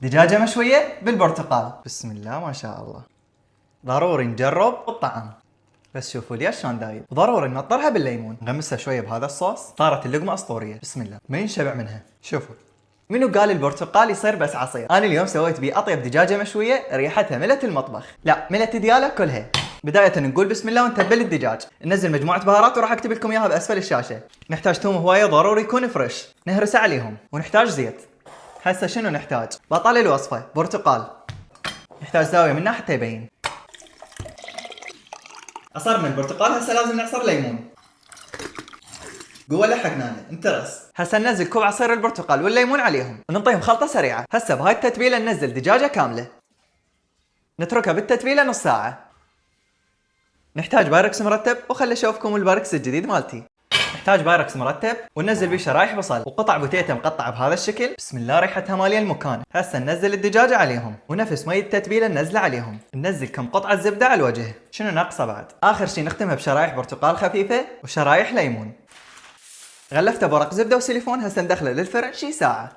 دجاجة مشوية بالبرتقال. بسم الله ما شاء الله. ضروري نجرب الطعم. بس شوفوا لي شلون دايب. وضروري ننطرها بالليمون، نغمسها شويه بهذا الصوص، صارت اللقمه اسطوريه. بسم الله ما ينشبع منها. شوفوا منو قال البرتقال يصير بس عصير؟ انا اليوم سويت بيه اطيب دجاجه مشويه ريحتها ملت المطبخ. لا ملت دياله كلها. بداية نقول بسم الله ونتبل الدجاج، ننزل مجموعة بهارات وراح اكتب لكم اياها باسفل الشاشة. نحتاج ثوم هواية ضروري يكون فريش، نهرسه عليهم، ونحتاج زيت. هسه شنو نحتاج؟ بطل الوصفة، برتقال. نحتاج زاوية منه حتى يبين. عصرنا البرتقال، هسه لازم نعصر ليمون. قوة لحقنانا انترس. هسه ننزل كوب عصير البرتقال والليمون عليهم وننطيهم خلطة سريعة. هسه بهاي التتبيلة ننزل دجاجة كاملة، نتركها بالتتبيلة نص ساعة. نحتاج بايركس مرتب، وخلي اشوفكم البايركس الجديد مالتي. نحتاج بايركس مرتب وننزل بيه شرايح بصل وقطع بوتيتا مقطعة بهذا الشكل. بسم الله ريحتها مالية المكان. هسه ننزل الدجاجة عليهم ونفس مي التتبيلة ننزله عليهم. ننزل كم قطعة زبدة على الوجه. شنو ناقصه بعد؟ اخر شي نختمها بشرايح برتقال خفيفة وشرايح ليمون. غلفته بورق زبدة وسيليفون. هسه ندخله للفرن شي ساعة.